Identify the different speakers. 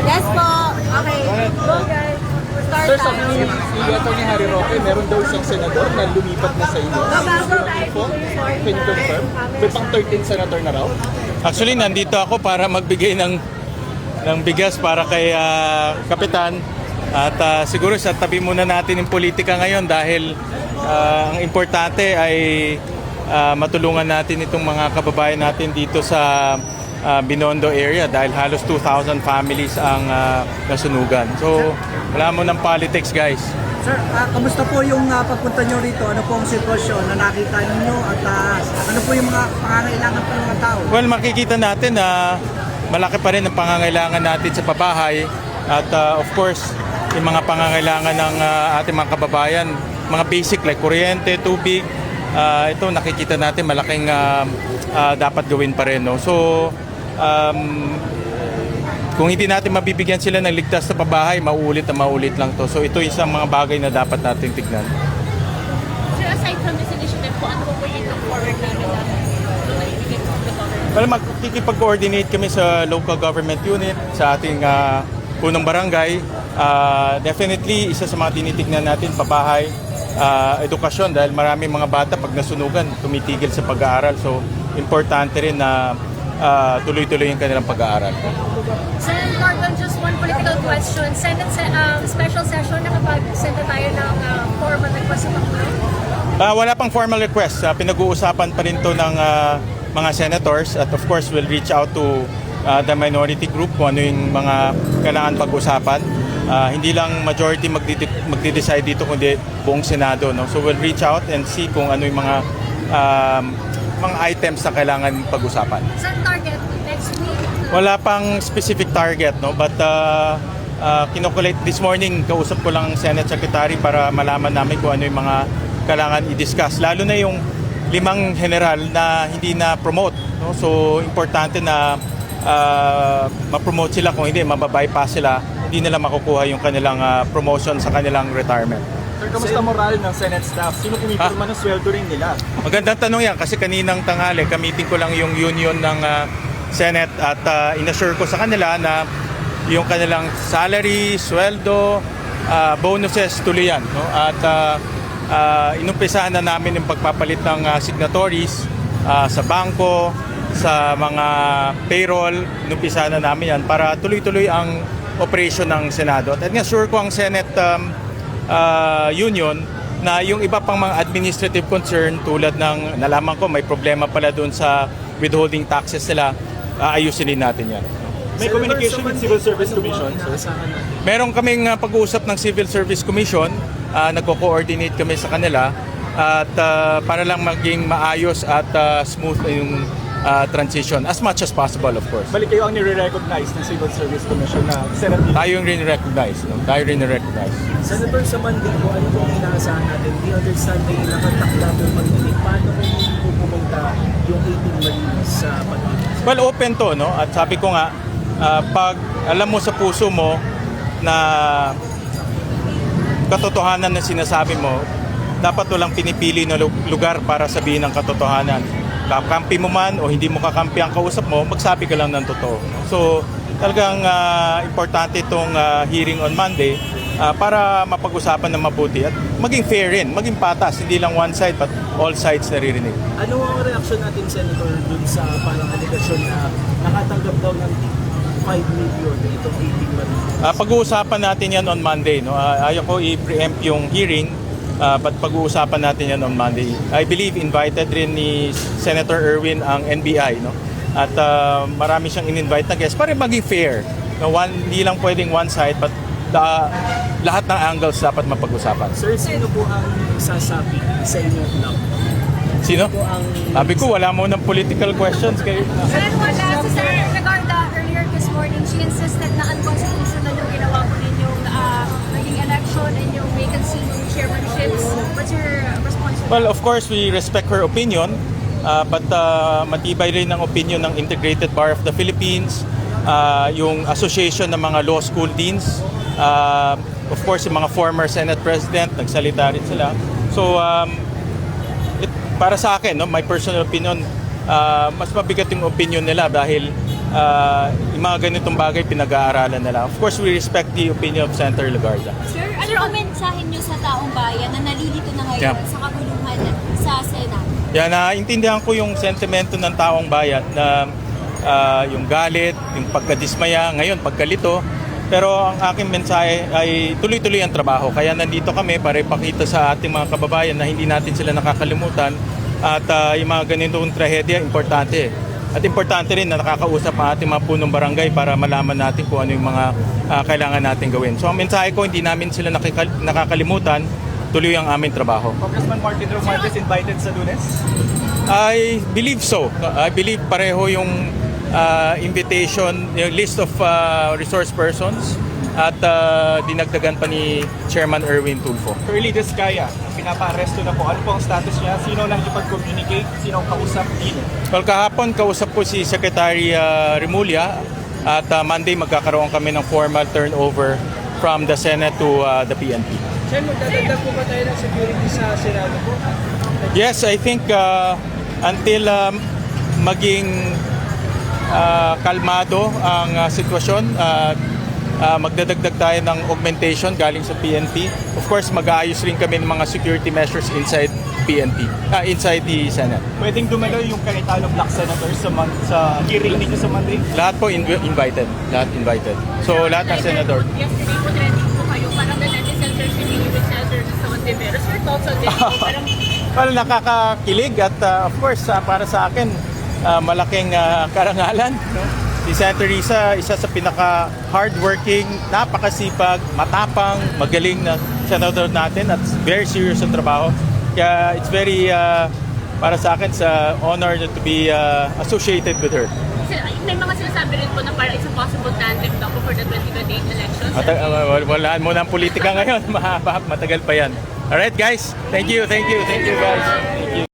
Speaker 1: Yes po. Okay. Go guys. Start
Speaker 2: Sir, sa
Speaker 1: tayo.
Speaker 2: si Atty. Harry Roque, meron daw isang senador na lumipat na sa inyo. Can you confirm? May pang 13 senator na raw?
Speaker 3: Actually, nandito ako para magbigay ng bigas para kay Kapitan. At siguro sa tabi muna natin yung politika ngayon dahil ang importante ay matulungan natin itong mga kababayan natin dito sa Binondo area dahil halos 2,000 families ang nasunugan. So, wala mo ng politics, guys.
Speaker 4: Sir, kamusta po yung pagpunta nyo rito? Ano po ang sitwasyon na nakita ninyo at ano po yung mga pangangailangan pa ng mga tao?
Speaker 3: Well, makikita natin na malaki pa rin ang pangangailangan natin sa pabahay at of course, yung mga pangangailangan ng ating mga kababayan, mga basic like kuryente, tubig, ito nakikita natin malaking dapat gawin pa rin. No? So, kung hindi natin mabibigyan sila ng ligtas na pabahay, mauulit lang to. So ito isang mga bagay na dapat natin tignan.
Speaker 1: Sir, aside from this initiative po, ano po yung forward namin na ibigay po the government?
Speaker 3: Well, magkikipag-coordinate kami sa local government unit, sa ating punong barangay. Definitely, isa sa mga tinitignan natin, pabahay, edukasyon, dahil maraming mga bata pag nasunugan, tumitigil sa pag-aaral. So, importante rin na tuloy-tuloy yung kanilang pag-aaral.
Speaker 1: Sir, Martin, just one political question. Senate special session, nakapag-send na tayo ng formal request sa Pangulo?
Speaker 3: Wala pang formal request. Pinag-uusapan pa rin to ng mga senators at of course we'll reach out to the minority group kung ano yung mga kailangan pag-usapan. Hindi lang majority magde-decide dito kundi buong Senado. No? So we'll reach out and see kung ano yung mga items na kailangan pag-usapan.
Speaker 1: Sir, target next week?
Speaker 3: Wala pang specific target, no? But kinokulate this morning, kausap ko lang Senate Secretary para malaman namin kung ano yung mga kailangan i-discuss. Lalo na yung 5 general na hindi na-promote. No? So, importante na ma-promote sila. Kung hindi, mababypass sila. Hindi nila makukuha yung kanilang promotion sa kanilang retirement.
Speaker 2: Sir, kamusta moral ng Senate staff? Sino pumipirma ng sweldo rin nila?
Speaker 3: Magandang tanong yan kasi kaninang tanghali, kamitin ko lang yung union ng Senate at inassure ko sa kanila na yung kanilang salary, sweldo, bonuses tuloy yan. No? At inumpisahan na namin yung pagpapalit ng signatories sa bangko, sa mga payroll, inumpisahan na namin yan para tuloy-tuloy ang operation ng Senado. At nga-sure ko ang Senate Union na yung iba pang mga administrative concern tulad ng nalaman ko may problema pala doon sa withholding taxes nila, ayusin din natin yan.
Speaker 2: May communication with Civil Service Commission, sir?
Speaker 3: Meron kaming pag-uusap ng Civil Service Commission, nagko-coordinate kami sa kanila at para lang maging maayos at smooth yung transition as much as possible, of course.
Speaker 2: Balik kayo ang nire-recognize ng Civil Service Commission na Senate.
Speaker 3: Tayo yung rin-recognize. No? Tayo rin-recognize.
Speaker 4: Senator, sa Monday po, ano po ang inaasahan natin? The other Sunday, nakatakla po mag-meet. Paano kung pupunta yung 18 Marines sa Manila?
Speaker 3: Well, open to, no? At sabi ko nga, pag alam mo sa puso mo na katotohanan na sinasabi mo, dapat walang pinipili na lugar para sabihin ang katotohanan. Kakampi mo man o hindi mo kakampi ang kausap mo, magsabi ka lang ng totoo. So, talagang importante itong hearing on Monday para mapag-usapan ng mabuti at maging fair rin, maging patas, hindi lang one side but all sides naririnig.
Speaker 4: Ano ang reaksyon natin, Senator, dun sa parang aligasyon na nakatanggap daw ng 5 million itong 18 Marines?
Speaker 3: Pag-uusapan natin yan on Monday. No? Ayaw ko i-preempt yung hearing. But pag-uusapan natin yan on Monday. I believe invited rin ni Senator Erwin ang NBI, no? At marami siyang in-invite na guests para maging fair. No? Hindi lang pwedeng one side but lahat ng angles dapat mapag-usapan.
Speaker 4: Sir, sino po ang sasabi sa inyong vlog?
Speaker 3: Sino? Sabi ko wala mo ng political questions kayo.
Speaker 1: Sir, wala. Si Sir Regarda, earlier this morning, she insisted na unconstitutional yung ginawa ko ninyong naging election and yung vacancy ng chairmanships. What's your response?
Speaker 3: Well, of course, we respect her opinion. But matibay rin ang opinion ng Integrated Bar of the Philippines, yung Association ng mga Law School Deans, of course, yung mga former Senate President, nagsalita rin sila. So, para sa akin, no, my personal opinion, mas mabigat yung opinion nila dahil yung mga ganitong bagay pinag-aaralan na lang. Of course, we respect the opinion of Senator Legarda.
Speaker 5: Sir, ano ang mensahe niyo sa taong bayan na nalilito na ngayon
Speaker 3: Yeah.
Speaker 5: sa kaguluhan sa Senado?
Speaker 3: Yan, naintindihan ko yung sentimento ng taong bayan na yung galit, yung pagkadismaya, ngayon pagkalito. Pero ang aking mensahe ay tuloy-tuloy ang trabaho. Kaya nandito kami para ipakita sa ating mga kababayan na hindi natin sila nakakalimutan. At yung mga ganitong trahedya, importante. At importante rin na nakakausap ang ating mga punong barangay para malaman natin kung ano yung mga kailangan natin gawin. So ang mensahe ko, hindi namin sila nakakalimutan, tuloy ang aming trabaho.
Speaker 2: Congressman Martin Romualdez invited sa Lunes?
Speaker 3: I believe so. I believe pareho yung invitation, yung list of resource persons at dinagdagan pa ni Chairman Erwin Tulfo.
Speaker 2: Curly Descaya, pinapa-aresto na po. Ano po ang status niya? Sino nang ipag-communicate? Sino ang kausap dito?
Speaker 3: Well, kahapon kausap ko si Secretary Remulla at Monday magkakaroon kami ng formal turnover from the Senate to the PNP.
Speaker 4: Sen, magdadagdag po ba tayo ng security sa Senado po?
Speaker 3: Yes, I think until maging kalmado ang sitwasyon, magdadagdag tayo ng augmentation galing sa PNP. Of course, mag-aayos rin kami ng mga security measures inside PNP, inside the Senate.
Speaker 2: Pwedeng dumalo yung Cayetano Black Senators sa hearing ninyo sa Monday?
Speaker 3: Lahat po invited. Lahat invited. So, lahat ng senador.
Speaker 1: Yesterday po trending po kayo, parang the netizens are singing with Senator Ontiveros. Your thoughts on this? Parang
Speaker 3: Well, nakakakilig at of course, para sa akin, malaking karangalan. No? Si Senator Risa, isa sa pinaka-hardworking, napakasipag, matapang, magaling na senador natin at very serious sa trabaho. Kaya it's very, para sa akin, sa honor to be associated with her.
Speaker 1: may mga sinasabi rin po na parang it's a possible tandem daw po for the 2028 elections.
Speaker 3: Wala muna ang politika ngayon, matagal pa yan. Alright guys, thank you guys. Thank you.